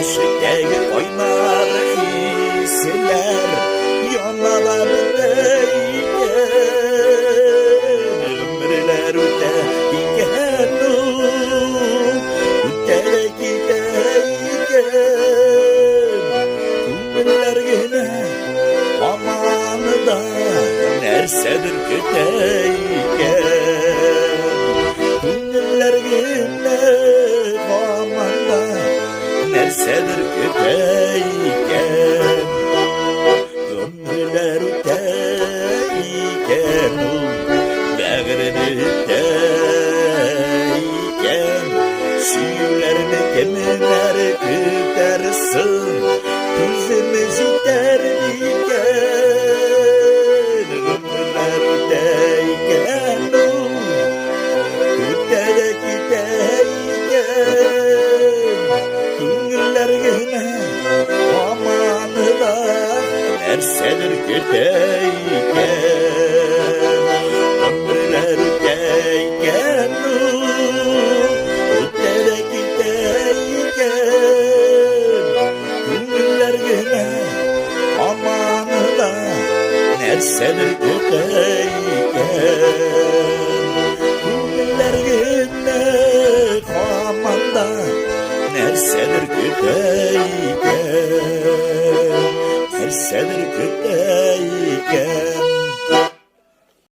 Gençlikteki oynar hisler yollarındayken ömürler öteyken öteye gideyken günler yine amanıda nersedir köteyken günler yine amanıda nersedir köteyken ömürler öteyken bağrını öteyken şiirlerini kemiler tütersin yüzümüz iterken ömürler öteyken öteye gideyken günler yine amanı da nersedir köteyken ömürler öteyken öteye gideyken günler yine amanı da nersedir köteyken günler yine amanda nersedir köteyken nersedir köteyken